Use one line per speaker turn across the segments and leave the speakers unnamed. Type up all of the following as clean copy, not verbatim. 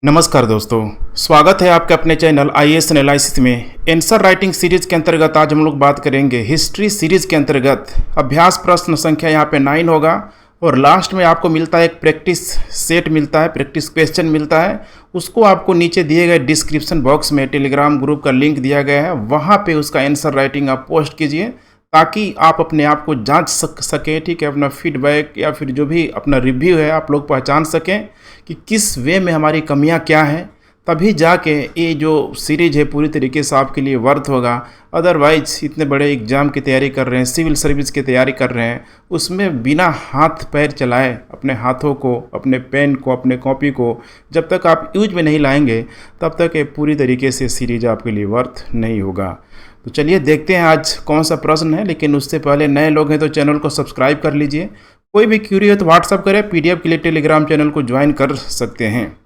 नमस्कार दोस्तों, स्वागत है आपके अपने चैनल आईएएस एनालिसिस में। आंसर राइटिंग सीरीज के अंतर्गत आज हम लोग बात करेंगे हिस्ट्री सीरीज के अंतर्गत अभ्यास प्रश्न संख्या यहाँ पे 9 होगा और लास्ट में आपको मिलता है एक प्रैक्टिस सेट मिलता है, प्रैक्टिस क्वेश्चन मिलता है। उसको आपको नीचे दिए गए डिस्क्रिप्शन बॉक्स में टेलीग्राम ग्रुप का लिंक दिया गया है, वहाँ पर उसका आंसर राइटिंग आप पोस्ट कीजिए ताकि आप अपने आप को जांच सकें, ठीक है। अपना फीडबैक या फिर जो भी अपना रिव्यू है आप लोग पहचान सकें कि किस वे में हमारी कमियां क्या हैं, तभी जाके ये जो सीरीज है पूरी तरीके से आपके लिए वर्थ होगा। अदरवाइज इतने बड़े एग्ज़ाम की तैयारी कर रहे हैं, सिविल सर्विस की तैयारी कर रहे हैं, उसमें बिना हाथ पैर चलाए अपने हाथों को, अपने पेन को, अपने कॉपी को जब तक आप यूज में नहीं लाएंगे तब तक ये पूरी तरीके से सीरीज आपके लिए वर्थ नहीं होगा। तो चलिए देखते हैं आज कौन सा प्रश्न है, लेकिन उससे पहले नए लोग हैं तो चैनल को सब्सक्राइब कर लीजिए। कोई भी क्यूरी है तो व्हाट्सअप करें, पीडीएफ के लिए टेलीग्राम चैनल को ज्वाइन कर सकते हैं।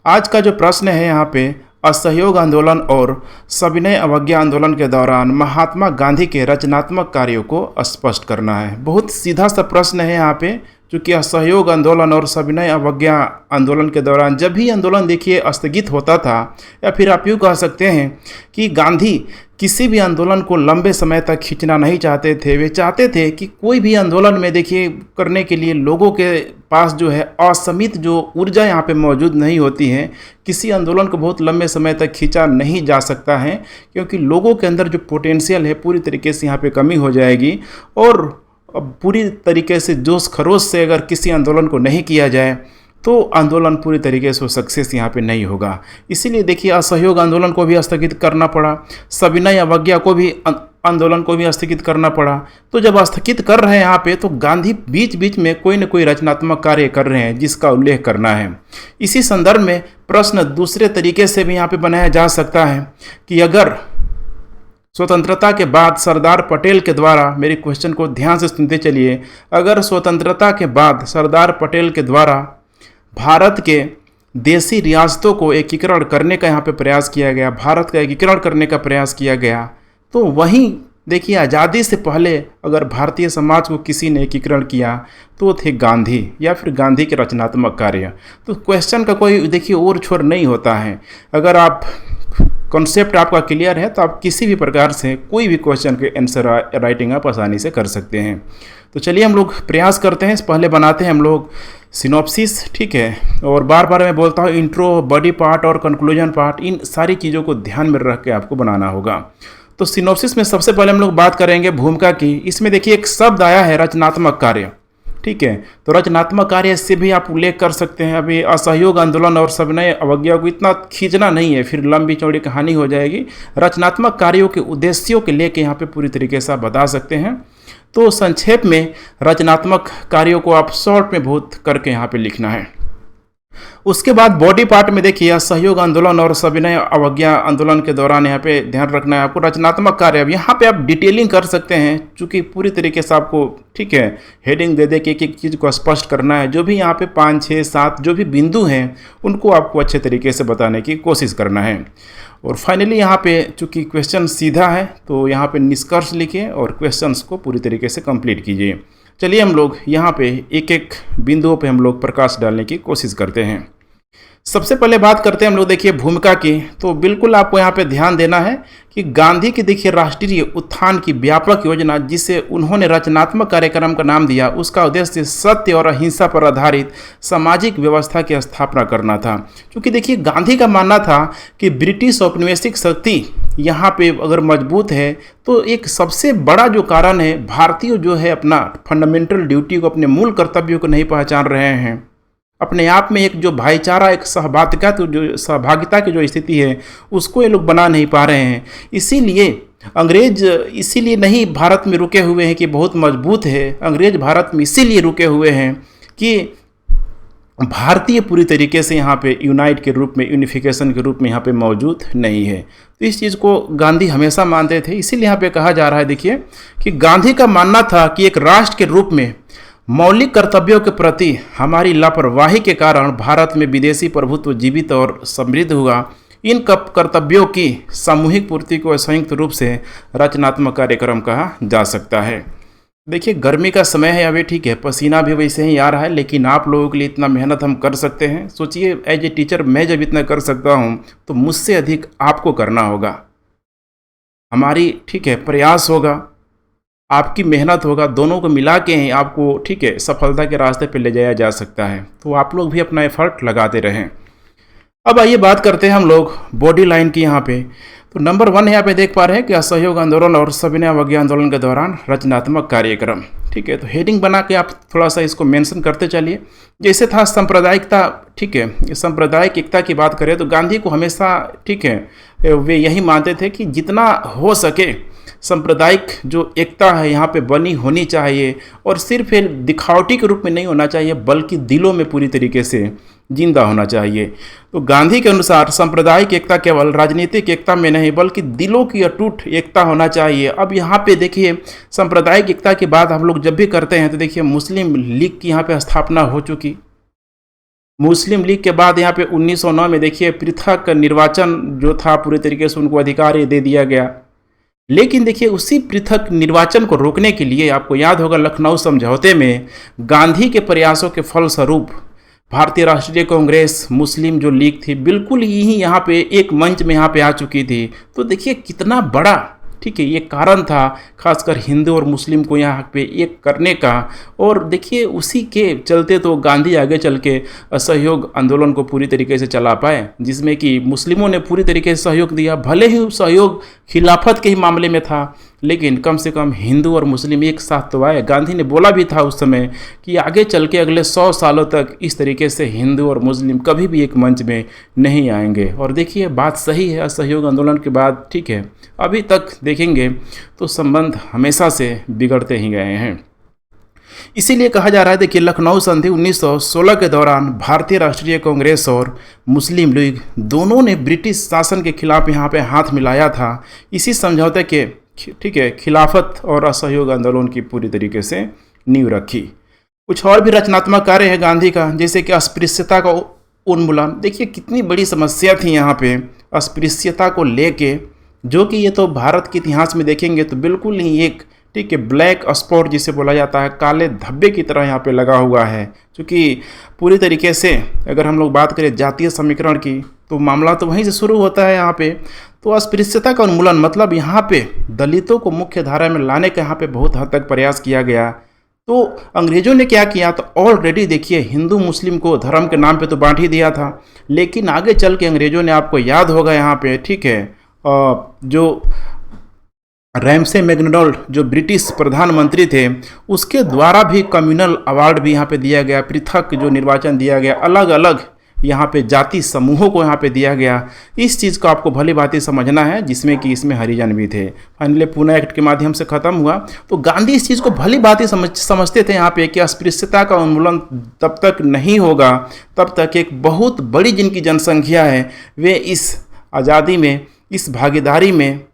आज का जो प्रश्न है यहाँ पे, असहयोग आंदोलन और सविनय अवज्ञा आंदोलन के दौरान महात्मा गांधी के रचनात्मक कार्यों को स्पष्ट करना है। बहुत सीधा सा प्रश्न है यहाँ पे, चूँकि असहयोग आंदोलन और सविनय अवज्ञा आंदोलन के दौरान जब भी आंदोलन देखिए स्थगित होता था, या फिर आप यूँ कह सकते हैं कि गांधी किसी भी आंदोलन को लंबे समय तक खींचना नहीं चाहते थे। वे चाहते थे कि कोई भी आंदोलन में देखिए करने के लिए लोगों के पास जो है असीमित जो ऊर्जा यहाँ पे मौजूद नहीं होती है। किसी आंदोलन को बहुत लंबे समय तक खींचा नहीं जा सकता है, क्योंकि लोगों के अंदर जो पोटेंशियल है पूरी तरीके से यहाँ पे कमी हो जाएगी। और पूरी तरीके से जोश खरोश से अगर किसी आंदोलन को नहीं किया जाए तो आंदोलन पूरी तरीके से सक्सेस यहाँ पे नहीं होगा। इसीलिए देखिए असहयोग आंदोलन को भी स्थगित करना पड़ा, सविनय अवज्ञा को भी आंदोलन को भी स्थगित करना पड़ा। तो जब स्थगित कर रहे हैं यहाँ पे, तो गांधी बीच बीच में कोई न कोई रचनात्मक कार्य कर रहे हैं जिसका उल्लेख करना है। इसी संदर्भ में प्रश्न दूसरे तरीके से भी यहाँ पे बनाया जा सकता है कि अगर स्वतंत्रता के बाद सरदार पटेल के द्वारा, मेरे क्वेश्चन को ध्यान से सुनते चलिए, अगर स्वतंत्रता के बाद सरदार पटेल के द्वारा भारत के देशी रियासतों को एकीकरण करने का यहाँ पे प्रयास किया गया, भारत का एकीकरण करने का प्रयास किया गया, तो वहीं देखिए आज़ादी से पहले अगर भारतीय समाज को किसी ने एकीकरण किया तो थे गांधी या फिर गांधी के रचनात्मक कार्य। तो क्वेश्चन का कोई देखिए और छोर नहीं होता है। अगर आप कॉन्सेप्ट आपका क्लियर है तो आप किसी भी प्रकार से कोई भी क्वेश्चन के आंसर राइटिंग आप आसानी से कर सकते हैं। तो चलिए हम लोग प्रयास करते हैं। पहले बनाते हैं हम लोग सिनॉप्सिस, ठीक है। और बार बार मैं बोलता हूँ इंट्रो, बॉडी पार्ट और कंक्लूजन पार्ट, इन सारी चीज़ों को ध्यान में रख के आपको बनाना होगा। तो सिनॉप्सिस में सबसे पहले हम लोग बात करेंगे भूमिका की। इसमें देखिए एक शब्द आया है रचनात्मक कार्य, ठीक है। तो रचनात्मक कार्य से भी आप उल्लेख कर सकते हैं। अभी असहयोग आंदोलन और सविनय अवज्ञा को इतना खींचना नहीं है, फिर लंबी चौड़ी कहानी हो जाएगी। रचनात्मक कार्यों के उद्देश्यों के लेके यहाँ पे पूरी तरीके से आप बता सकते हैं। तो संक्षेप में रचनात्मक कार्यों को आप शॉर्ट में बहुत करके यहाँ पे लिखना है। उसके बाद बॉडी पार्ट में देखिए असहयोग आंदोलन और सविनय अवज्ञा आंदोलन के दौरान यहाँ पे ध्यान रखना है आपको रचनात्मक कार्य। अब यहाँ पे आप डिटेलिंग कर सकते हैं, चूँकि पूरी तरीके से आपको, ठीक है, हेडिंग दे दे के एक एक चीज़ को स्पष्ट करना है। जो भी यहाँ पे 5, 6, 7 जो भी बिंदु हैं उनको आपको अच्छे तरीके से बताने की कोशिश करना है। और फाइनली यहाँ पे चूँकि क्वेश्चन सीधा है तो यहाँ पे निष्कर्ष लिखिए और क्वेश्चंस को पूरी तरीके से कंप्लीट कीजिए। चलिए हम लोग यहाँ पे एक एक बिंदुओं पे हम लोग प्रकाश डालने की कोशिश करते हैं। सबसे पहले बात करते हैं हम लोग देखिए भूमिका की। तो बिल्कुल आपको यहाँ पे ध्यान देना है कि गांधी की देखिए राष्ट्रीय उत्थान की व्यापक योजना, जिसे उन्होंने रचनात्मक कार्यक्रम का नाम दिया, उसका उद्देश्य सत्य और अहिंसा पर आधारित सामाजिक व्यवस्था की स्थापना करना था। क्योंकि देखिए गांधी का मानना था कि ब्रिटिश औपनिवेशिक शक्ति यहाँ पे अगर मजबूत है तो एक सबसे बड़ा जो कारण है, भारतीय जो है अपना फंडामेंटल ड्यूटी को, अपने मूल कर्तव्यों को नहीं पहचान रहे हैं। अपने आप में एक जो भाईचारा, एक सहभागिता की जो स्थिति है उसको ये लोग बना नहीं पा रहे हैं। इसीलिए अंग्रेज इसीलिए नहीं भारत में रुके हुए हैं कि बहुत मजबूत है। अंग्रेज भारत में इसीलिए रुके हुए हैं कि भारतीय पूरी तरीके से यहाँ पे यूनाइट के रूप में, यूनिफिकेशन के रूप में यहाँ पे मौजूद नहीं है। तो इस चीज़ को गांधी हमेशा मानते थे। इसीलिए यहाँ पे कहा जा रहा है देखिए कि गांधी का मानना था कि एक राष्ट्र के रूप में मौलिक कर्तव्यों के प्रति हमारी लापरवाही के कारण भारत में विदेशी प्रभुत्व जीवित और समृद्ध हुआ। इन कर्तव्यों की सामूहिक पूर्ति को संयुक्त रूप से रचनात्मक कार्यक्रम कहा जा सकता है। देखिए गर्मी का समय है अभी, ठीक है, पसीना भी वैसे ही आ रहा है, लेकिन आप लोगों के लिए इतना मेहनत हम कर सकते हैं। सोचिए एज ए टीचर मैं जब इतना कर सकता हूँ तो मुझसे अधिक आपको करना होगा। हमारी, ठीक है, प्रयास होगा, आपकी मेहनत होगा, दोनों को मिला के ही आपको, ठीक है, सफलता के रास्ते पे ले जाया जा सकता है। तो आप लोग भी अपना एफर्ट लगाते रहें। अब आइए बात करते हैं हम लोग बॉडी लाइन की यहाँ पे। तो नंबर 1 यहाँ पे देख पा रहे हैं कि असहयोग आंदोलन और सविनय अवज्ञा आंदोलन के दौरान रचनात्मक कार्यक्रम। ठीक है, तो हेडिंग बना के आप थोड़ा सा इसको मेंशन करते चलिए। जैसे था सांप्रदायिकता, ठीक है, सांप्रदायिक एकता की बात करें तो गांधी को हमेशा, ठीक है, वे यही मानते थे कि जितना हो सके सांप्रदायिक जो एकता है यहाँ पे बनी होनी चाहिए, और सिर्फ एक दिखावटी के रूप में नहीं होना चाहिए बल्कि दिलों में पूरी तरीके से जिंदा होना चाहिए। तो गांधी के अनुसार सांप्रदायिक एकता केवल राजनीतिक एकता में नहीं बल्कि दिलों की अटूट एकता होना चाहिए। अब यहाँ पे देखिए सांप्रदायिक एकता की बात हम लोग जब भी करते हैं तो देखिए मुस्लिम लीग की यहाँ पे स्थापना हो चुकी। मुस्लिम लीग के बाद यहाँ पे 1909 में देखिए पृथक निर्वाचन जो था पूरी तरीके से उनको अधिकार दे दिया गया। लेकिन देखिए उसी पृथक निर्वाचन को रोकने के लिए आपको याद होगा लखनऊ समझौते में गांधी के प्रयासों के फलस्वरूप भारतीय राष्ट्रीय कांग्रेस, मुस्लिम जो लीग थी, बिल्कुल यही यहाँ पे एक मंच में यहाँ पे आ चुकी थी। तो देखिए कितना बड़ा, ठीक है, ये कारण था खासकर हिंदू और मुस्लिम को यहाँ पे एक करने का। और देखिए उसी के चलते तो गांधी आगे चल के असहयोग आंदोलन को पूरी तरीके से चला पाए, जिसमें कि मुस्लिमों ने पूरी तरीके से सहयोग दिया। भले ही सहयोग खिलाफत के ही मामले में था, लेकिन कम से कम हिंदू और मुस्लिम एक साथ तो आए। गांधी ने बोला भी था उस समय कि आगे चल के अगले 100 सालों तक इस तरीके से हिंदू और मुस्लिम कभी भी एक मंच में नहीं आएंगे। और देखिए बात सही है, असहयोग आंदोलन के बाद, ठीक है, अभी तक देखेंगे तो संबंध हमेशा से बिगड़ते ही गए हैं। इसीलिए कहा जा रहा है, देखिए लखनऊ संधि 1916 के दौरान भारतीय राष्ट्रीय कांग्रेस और मुस्लिम लीग दोनों ने ब्रिटिश शासन के खिलाफ यहाँ पे हाथ मिलाया था। इसी समझौते के, ठीक है, खिलाफत और असहयोग आंदोलन की पूरी तरीके से नींव रखी। कुछ और भी रचनात्मक कार्य है गांधी का, जैसे कि अस्पृश्यता का उन्मूलन। देखिए कितनी बड़ी समस्या थी यहाँ पे अस्पृश्यता को लेके, जो कि ये तो भारत के इतिहास में देखेंगे तो बिल्कुल ही एक, ठीक है, ब्लैक स्पॉट जिसे बोला जाता है, काले धब्बे की तरह यहाँ पे लगा हुआ है। क्योंकि पूरी तरीके से अगर हम लोग बात करें जातीय समीकरण की तो मामला तो वहीं से शुरू होता है यहाँ पे। तो अस्पृश्यता का उन्मूलन मतलब यहाँ पे दलितों को मुख्य धारा में लाने का यहाँ पे बहुत हद तक प्रयास किया गया। तो अंग्रेजों ने क्या किया, तो ऑलरेडी देखिए हिंदू मुस्लिम को धर्म के नाम पे तो बांट ही दिया था, लेकिन आगे चल के अंग्रेजों ने, आपको याद होगा यहाँ पे, ठीक है, जो रैमसे मैकडोनाल्ड जो ब्रिटिश प्रधानमंत्री थे उसके द्वारा भी कम्युनल अवार्ड भी यहाँ पे दिया गया, पृथक जो निर्वाचन दिया गया, अलग अलग यहाँ पे जाति समूहों को यहाँ पे दिया गया। इस चीज़ को आपको भली भांति समझना है, जिसमें कि इसमें हरिजन भी थे। फाइनली पूना एक्ट के माध्यम से ख़त्म हुआ। तो गांधी इस चीज़ को भली भांति समझते थे यहाँ पे कि अस्पृश्यता का उन्मूलन तब तक नहीं होगा तब तक एक बहुत बड़ी जिनकी जनसंख्या है वे इस आज़ादी में, इस भागीदारी में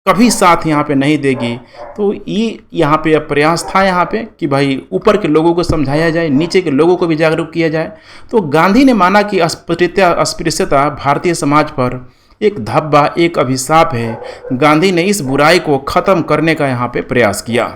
कभी साथ यहाँ पे नहीं देगी। तो ये यहाँ पे अब प्रयास था यहाँ पे कि भाई ऊपर के लोगों को समझाया जाए, नीचे के लोगों को भी जागरूक किया जाए। तो गांधी ने माना कि अस्पृश्यता भारतीय समाज पर एक धब्बा, एक अभिशाप है। गांधी ने इस बुराई को ख़त्म करने का यहाँ पे प्रयास किया।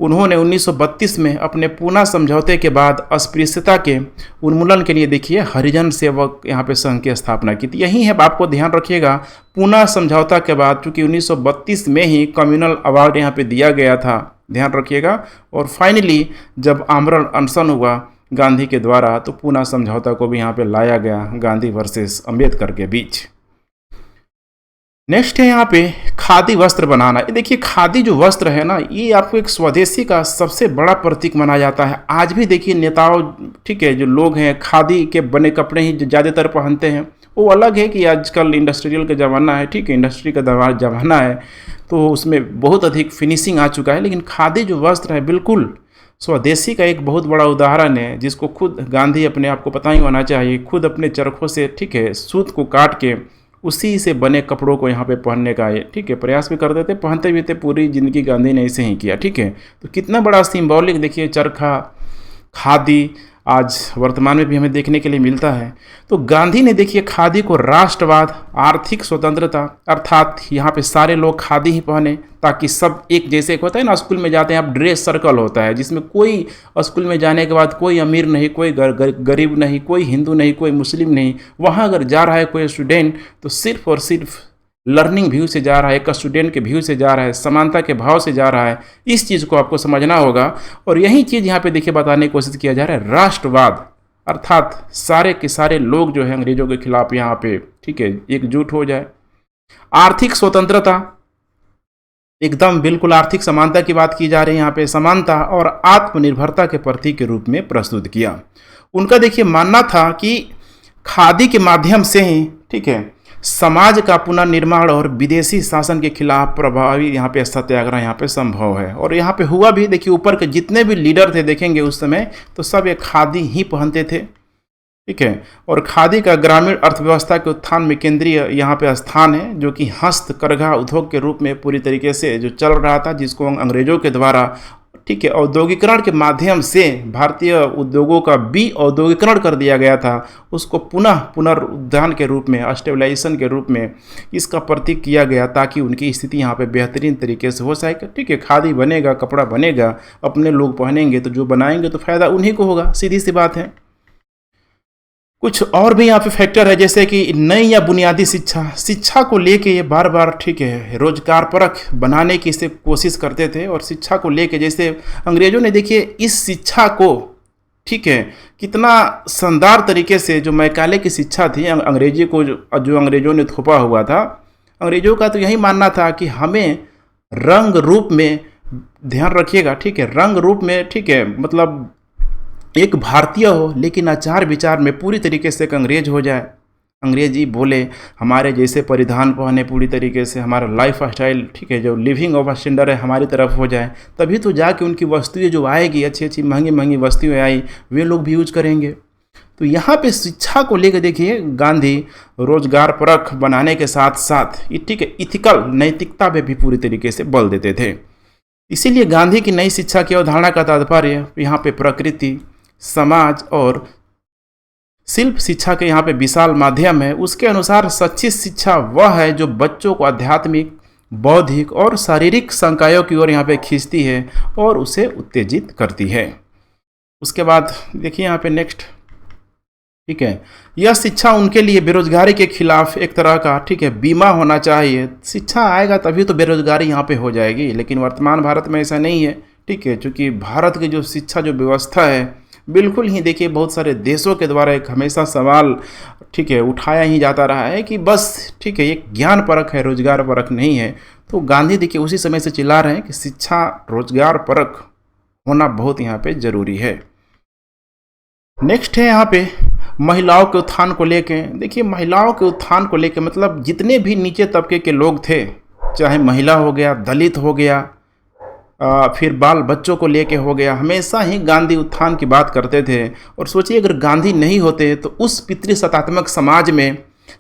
उन्होंने 1932 में अपने पूना समझौते के बाद अस्पृश्यता के उन्मूलन के लिए देखिए हरिजन सेवक यहाँ पे संघ की स्थापना की थी। यही है, आपको ध्यान रखिएगा, पूना समझौता के बाद, चूँकि 1932 में ही कम्युनल अवार्ड यहाँ पे दिया गया था, ध्यान रखिएगा। और फाइनली जब आमरण अनशन हुआ गांधी के द्वारा तो पूना समझौता को भी यहाँ पे लाया गया गांधी वर्सेस अम्बेडकर के बीच। नेक्स्ट है यहाँ पे खादी वस्त्र बनाना। ये देखिए खादी जो वस्त्र है ना, ये आपको एक स्वदेशी का सबसे बड़ा प्रतीक माना जाता है। आज भी देखिए नेताओं, ठीक है, जो लोग हैं खादी के बने कपड़े ही ज़्यादातर पहनते हैं। वो अलग है कि आजकल इंडस्ट्रियल का ज़माना है, ठीक है, इंडस्ट्री का ज़माना है तो उसमें बहुत अधिक फिनिशिंग आ चुका है, लेकिन खादी जो वस्त्र है बिल्कुल स्वदेशी का एक बहुत बड़ा उदाहरण है, जिसको खुद गांधी, अपने आप को पता ही होना चाहिए, खुद अपने चरखों से, ठीक है, सूत को काट के उसी से बने कपड़ों को यहाँ पे पहनने का, ठीक है, प्रयास भी करते थे, पहनते भी थे। पूरी ज़िंदगी गांधी ने ऐसे ही किया, ठीक है। तो कितना बड़ा सिंबॉलिक देखिए, चरखा, खादी, आज वर्तमान में भी हमें देखने के लिए मिलता है। तो गांधी ने देखिए खादी को राष्ट्रवाद, आर्थिक स्वतंत्रता, अर्थात यहाँ पे सारे लोग खादी ही पहने ताकि सब एक जैसे। एक होता है ना, स्कूल में जाते हैं आप, ड्रेस सर्कल होता है जिसमें कोई स्कूल में जाने के बाद कोई अमीर नहीं, कोई गरीब नहीं, कोई हिंदू नहीं, कोई मुस्लिम नहीं। वहाँ अगर जा रहा है कोई स्टूडेंट तो सिर्फ और सिर्फ लर्निंग व्यू से जा रहा है, एक स्टूडेंट के व्यू से जा रहा है, समानता के भाव से जा रहा है। इस चीज़ को आपको समझना होगा। और यही चीज़ यहाँ पे देखिए बताने की कोशिश किया जा रहा है, राष्ट्रवाद, अर्थात सारे के सारे लोग जो है अंग्रेजों के खिलाफ यहाँ पे, ठीक है, एकजुट हो जाए। आर्थिक स्वतंत्रता, एकदम बिल्कुल आर्थिक समानता की बात की जा रही है यहाँ पे, समानता और आत्मनिर्भरता के प्रतीक के रूप में प्रस्तुत किया। उनका देखिए मानना था कि खादी के माध्यम से ही, ठीक है, समाज का पुनर्निर्माण और विदेशी शासन के खिलाफ प्रभावी यहाँ पे सत्याग्रह यहाँ पे संभव है। और यहाँ पे हुआ भी। देखिए ऊपर के जितने भी लीडर थे देखेंगे उस समय तो सब ये खादी ही पहनते थे, ठीक है। और खादी का ग्रामीण अर्थव्यवस्था के उत्थान में केंद्रीय यहाँ पे स्थान है, जो कि हस्तकरघा उद्योग के रूप में पूरी तरीके से जो चल रहा था, जिसको अंग्रेजों के द्वारा, ठीक है, औद्योगिकरण के माध्यम से भारतीय उद्योगों का भी औद्योगिकरण कर दिया गया था। उसको पुनरुद्धान के रूप में, स्टेबलाइजेशन के रूप में इसका प्रतीक किया गया ताकि उनकी स्थिति यहाँ पे बेहतरीन तरीके से हो सके, ठीक है। खादी बनेगा, कपड़ा बनेगा, अपने लोग पहनेंगे तो जो बनाएंगे तो फायदा उन्हीं को होगा, सीधी सी बात है। कुछ और भी यहाँ पे फैक्टर है, जैसे कि नई या बुनियादी शिक्षा को लेके ये बार बार, ठीक है, रोजगार परख बनाने की इसे कोशिश करते थे। और शिक्षा को लेके जैसे अंग्रेजों ने देखिए इस शिक्षा को, ठीक है, कितना शानदार तरीके से, जो मैकाले की शिक्षा थी अंग्रेजी को जो अंग्रेजों ने थोपा हुआ था, अंग्रेजों का तो यही मानना था कि हमें रंग रूप में, ध्यान रखिएगा, ठीक है, रंग रूप में, ठीक है, मतलब एक भारतीय हो लेकिन आचार विचार में पूरी तरीके से एक अंग्रेज हो जाए, अंग्रेजी बोले, हमारे जैसे परिधान पहने, पूरी तरीके से हमारा लाइफ स्टाइल, ठीक है, जो लिविंग ऑफ स्टैंडर्ड है हमारी तरफ हो जाए, तभी तो जाके उनकी वस्तुएं जो आएगी, अच्छी अच्छी महंगी महंगी वस्तुएं आई, वे लोग भी यूज करेंगे। तो यहाँ पे शिक्षा को लेकर देखिए गांधी रोजगार परख बनाने के साथ साथ, ठीक है, इथिकल नैतिकता पे भी पूरी तरीके से बल देते थे। इसीलिए गांधी की नई शिक्षा की अवधारणा का तात्पर्य यहाँ पे प्रकृति, समाज और शिल्प शिक्षा के यहाँ पे विशाल माध्यम है। उसके अनुसार सच्ची शिक्षा वह है जो बच्चों को आध्यात्मिक, बौद्धिक और शारीरिक संकायों की ओर यहाँ पे खींचती है और उसे उत्तेजित करती है। उसके बाद देखिए यहाँ पे नेक्स्ट, ठीक है, यह शिक्षा उनके लिए बेरोजगारी के खिलाफ एक तरह का, ठीक है, बीमा होना चाहिए। शिक्षा आएगा तभी तो बेरोजगारी यहाँ पे हो जाएगी, लेकिन वर्तमान भारत में ऐसा नहीं है, ठीक है, क्योंकि भारत की जो शिक्षा जो व्यवस्था है बिल्कुल ही, देखिए बहुत सारे देशों के द्वारा एक हमेशा सवाल, ठीक है, उठाया ही जाता रहा है कि बस, ठीक है, एक ज्ञान परख है, रोजगार परख नहीं है। तो गांधी देखिए उसी समय से चिल्ला रहे हैं कि शिक्षा, रोजगार परख होना बहुत यहाँ पे जरूरी है। नेक्स्ट है यहाँ पे महिलाओं के उत्थान को लेके। देखिए महिलाओं के उत्थान को लेके मतलब जितने भी नीचे तबके के लोग थे, चाहे महिला हो गया, दलित हो गया, फिर बाल बच्चों को लेके हो गया, हमेशा ही गांधी उत्थान की बात करते थे। और सोचिए अगर गांधी नहीं होते तो उस पितृसत्तात्मक समाज में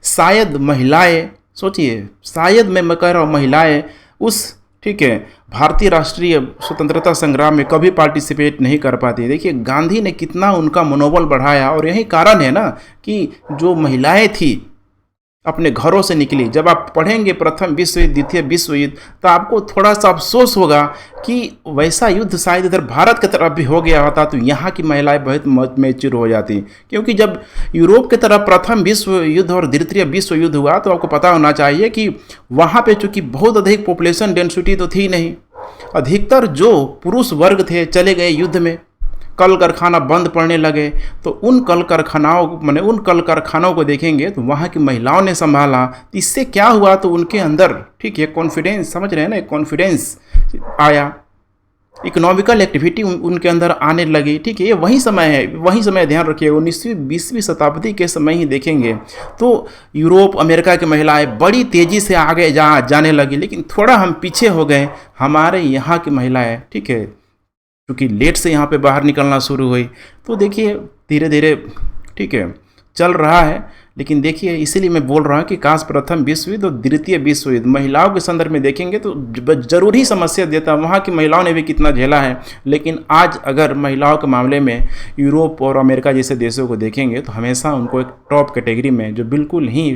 शायद महिलाएं, सोचिए शायद मैं कह रहा हूँ महिलाएं उस, ठीक है, भारतीय राष्ट्रीय स्वतंत्रता संग्राम में कभी पार्टिसिपेट नहीं कर पाती। देखिए गांधी ने कितना उनका मनोबल बढ़ाया। और यही कारण है ना कि जो महिलाएं थी अपने घरों से निकली। जब आप पढ़ेंगे प्रथम विश्व युद्ध, द्वितीय विश्व युद्ध, तो आपको थोड़ा सा अफसोस होगा कि वैसा युद्ध शायद इधर भारत की तरफ भी हो गया होता तो यहाँ की महिलाएं बहुत मैच्योर हो जाती। क्योंकि जब यूरोप की तरफ प्रथम विश्व युद्ध और द्वितीय विश्व युद्ध हुआ तो आपको पता होना चाहिए कि वहाँ पे चूँकि बहुत अधिक पॉपुलेशन डेंसिटी तो थी नहीं, अधिकतर जो पुरुष वर्ग थे चले गए युद्ध में, कल कारखाना बंद पड़ने लगे। तो उन कल कारखानों को देखेंगे तो वहाँ की महिलाओं ने संभाला। तो इससे क्या हुआ, तो उनके अंदर, ठीक है, कॉन्फिडेंस, समझ रहे हैं ना, कॉन्फिडेंस आया, इकोनॉमिकल एक्टिविटी उनके अंदर आने लगी। ठीक है, ये वही समय है, वही समय ध्यान रखिए 19वीं 20वीं शताब्दी के समय ही देखेंगे तो यूरोप अमेरिका की महिलाएं बड़ी तेज़ी से आगे जाने लगी। लेकिन थोड़ा हम पीछे हो गए, हमारे यहाँ की महिलाएं, ठीक है, क्योंकि लेट से यहाँ पे बाहर निकलना शुरू हुई। तो देखिए धीरे धीरे, ठीक है, चल रहा है। लेकिन देखिए, इसीलिए मैं बोल रहा हूँ कि काश प्रथम विश्व युद्ध और द्वितीय विश्व युद्ध महिलाओं के संदर्भ में देखेंगे तो जरूर ही समस्या देता है। वहाँ की महिलाओं ने भी कितना झेला है। लेकिन आज अगर महिलाओं के मामले में यूरोप और अमेरिका जैसे देशों को देखेंगे तो हमेशा उनको एक टॉप कैटेगरी में, जो बिल्कुल ही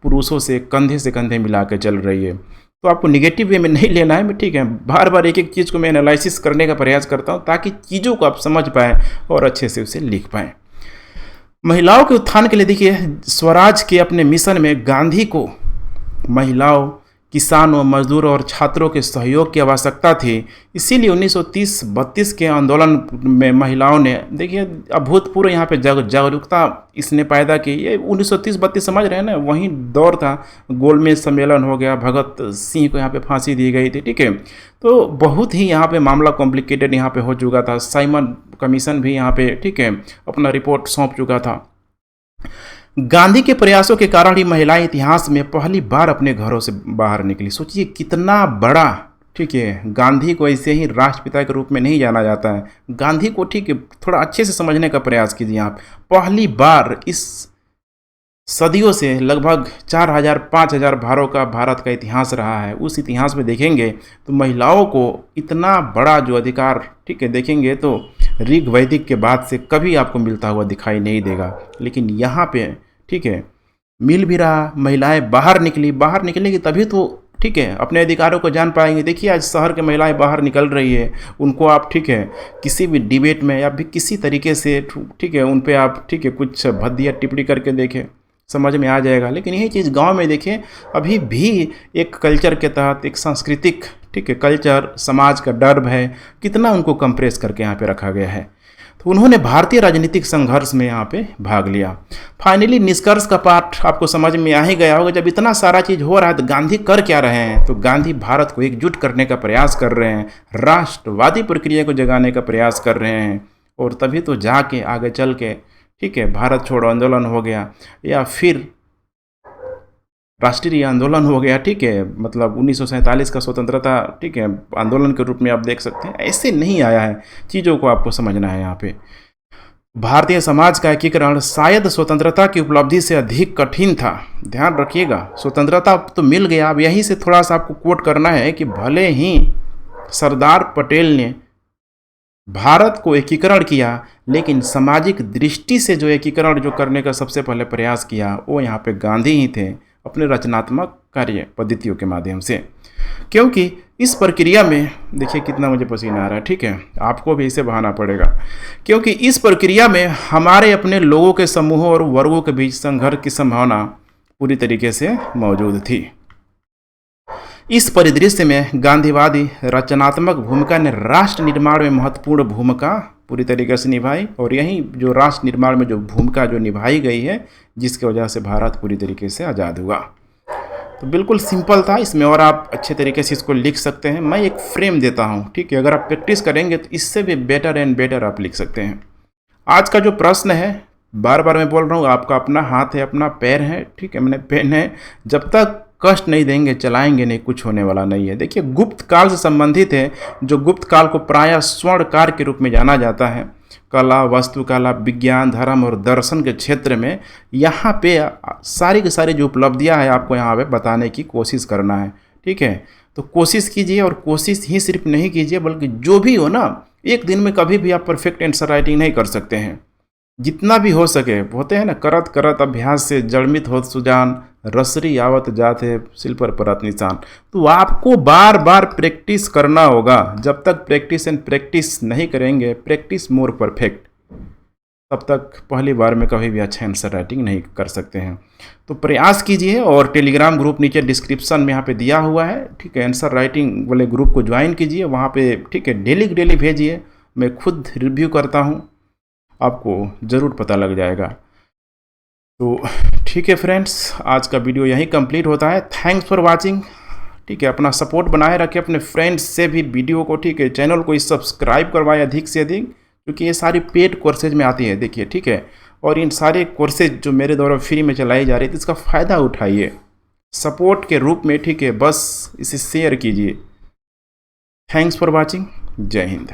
पुरुषों से कंधे मिला के चल रही है। तो आपको निगेटिव वे में नहीं लेना है, ठीक है। बार बार एक एक चीज़ को मैं एनालिसिस करने का प्रयास करता हूँ ताकि चीज़ों को आप समझ पाएँ और अच्छे से उसे लिख पाएँ। महिलाओं के उत्थान के लिए देखिए, स्वराज के अपने मिशन में गांधी को महिलाओं, किसानों, मजदूरों और छात्रों के सहयोग की आवश्यकता थी। इसीलिए 1930-32 के आंदोलन में महिलाओं ने देखिए अभूतपूर्व यहाँ पे जागरूकता इसने पैदा की। ये 1930-32 समझ रहे हैं ना, वही दौर था। गोलमेज सम्मेलन हो गया, भगत सिंह को यहाँ पे फांसी दी गई थी, ठीक है। तो बहुत ही यहाँ पे मामला कॉम्प्लिकेटेड यहाँ पे हो चुका था। साइमन कमीशन भी यहाँ पे, ठीक है, अपना रिपोर्ट सौंप चुका था। गांधी के प्रयासों के कारण ही महिलाएं इतिहास में पहली बार अपने घरों से बाहर निकली। सोचिए कितना बड़ा, ठीक है। गांधी को ऐसे ही राष्ट्रपिता के रूप में नहीं जाना जाता है। गांधी को, ठीक है, थोड़ा अच्छे से समझने का प्रयास कीजिए आप। पहली बार इस सदियों से लगभग 4000-5000 भारों का भारत का इतिहास रहा है। उस इतिहास में देखेंगे तो महिलाओं को इतना बड़ा जो अधिकार, ठीक है, देखेंगे तो ऋग वैदिक के बाद से कभी आपको मिलता हुआ दिखाई नहीं देगा। लेकिन यहाँ पे, ठीक है, मिल भी रहा। महिलाएं बाहर निकलेगी तभी तो, ठीक है, अपने अधिकारों को जान पाएंगे। देखिए आज शहर के महिलाएं बाहर निकल रही है, उनको आप, ठीक है, किसी भी डिबेट में या भी किसी तरीके से, ठीक है, उन पे आप, ठीक है, कुछ भद्दिया टिप्पणी करके देखें, समझ में आ जाएगा। लेकिन यही चीज़ गांव में देखें, अभी भी एक कल्चर के तहत, एक सांस्कृतिक, ठीक है, कल्चर, समाज का डर है, कितना उनको कंप्रेस करके यहाँ पे रखा गया है। तो उन्होंने भारतीय राजनीतिक संघर्ष में यहाँ पे भाग लिया। फाइनली निष्कर्ष का पाठ आपको समझ में आ ही गया होगा। जब इतना सारा चीज़ हो रहा है तो गांधी कर क्या रहे हैं? तो गांधी भारत को एकजुट करने का प्रयास कर रहे हैं, राष्ट्रवादी प्रक्रिया को जगाने का प्रयास कर रहे हैं। और तभी तो जाके आगे चल के, ठीक है, भारत छोड़ो आंदोलन हो गया, या फिर राष्ट्रीय आंदोलन हो गया, ठीक है, मतलब 1947 का स्वतंत्रता, ठीक है, आंदोलन के रूप में आप देख सकते हैं। ऐसे नहीं आया है, चीज़ों को आपको समझना है। यहाँ पे भारतीय समाज का एकीकरण शायद स्वतंत्रता की उपलब्धि से अधिक कठिन था। ध्यान रखिएगा, स्वतंत्रता तो मिल गया। अब यहीं से थोड़ा सा आपको कोट करना है कि भले ही सरदार पटेल ने भारत को एकीकरण किया, लेकिन सामाजिक दृष्टि से जो एकीकरण जो करने का सबसे पहले प्रयास किया वो यहाँ पे गांधी ही थे, अपने रचनात्मक कार्य पद्धतियों के माध्यम से। क्योंकि इस प्रक्रिया में देखिए कितना मुझे पसीना आ रहा है, ठीक है, आपको भी इसे बहाना पड़ेगा। क्योंकि इस प्रक्रिया में हमारे अपने लोगों के समूहों और वर्गों के बीच संघर्ष की संभावना पूरी तरीके से मौजूद थी। इस परिदृश्य में गांधीवादी रचनात्मक भूमिका ने राष्ट्र निर्माण में महत्वपूर्ण भूमिका पूरी तरीके से निभाई। और यही जो राष्ट्र निर्माण में जो भूमिका जो निभाई गई है, जिसकी वजह से भारत पूरी तरीके से आज़ाद हुआ। तो बिल्कुल सिंपल था, इसमें और आप अच्छे तरीके से इसको लिख सकते हैं। मैं एक फ्रेम देता हूँ, ठीक है, अगर आप प्रैक्टिस करेंगे तो इससे भी बेटर एंड बेटर आप लिख सकते हैं। आज का जो प्रश्न है, बार बार मैं बोल रहा हूँ, आपका अपना हाथ है, अपना पैर है, ठीक है, मैंने पेन है, जब तक कष्ट नहीं देंगे, चलाएंगे नहीं, कुछ होने वाला नहीं है। देखिए गुप्त काल से संबंधित है, जो गुप्त काल को प्रायः स्वर्ण काल के रूप में जाना जाता है। कला, वास्तुकला, विज्ञान, धर्म और दर्शन के क्षेत्र में यहाँ पे सारी की सारी जो उपलब्धियाँ हैं आपको यहाँ पे बताने की कोशिश करना है, ठीक है। तो कोशिश कीजिए, और कोशिश ही सिर्फ नहीं कीजिए बल्कि जो भी हो ना, एक दिन में कभी भी आप परफेक्ट आंसर राइटिंग नहीं कर सकते हैं। जितना भी हो सके, होते हैं ना, करत करत अभ्यास से जड़मित होत सुजान, रसरी आवत जाते शिल पर परत निशान। तो आपको बार बार प्रैक्टिस करना होगा। जब तक प्रैक्टिस एंड प्रैक्टिस नहीं करेंगे, प्रैक्टिस मोर परफेक्ट, तब तक पहली बार में कभी भी अच्छा आंसर राइटिंग नहीं कर सकते हैं। तो प्रयास कीजिए, और टेलीग्राम ग्रुप नीचे डिस्क्रिप्शन में यहाँ पे दिया हुआ है, ठीक है, आंसर राइटिंग वाले ग्रुप को ज्वाइन कीजिए। वहाँ पे, ठीक है, डेली भेजिए, मैं खुद रिव्यू करता हूँ, आपको ज़रूर पता लग जाएगा। तो ठीक है फ्रेंड्स, आज का वीडियो यहीं कंप्लीट होता है। थैंक्स फॉर वाचिंग, ठीक है। अपना सपोर्ट बनाए रखें, अपने फ्रेंड्स से भी वीडियो को, ठीक है, चैनल को सब्सक्राइब करवाएं अधिक से अधिक, क्योंकि ये सारी पेड कोर्सेज में आती है, देखिए, ठीक है। और इन सारे कोर्सेज जो मेरे द्वारा फ्री में चलाई जा रही है, इसका फ़ायदा उठाइए सपोर्ट के रूप में, ठीक है। बस इसे शेयर कीजिए। थैंक्स फॉर वाचिंग, जय हिंद।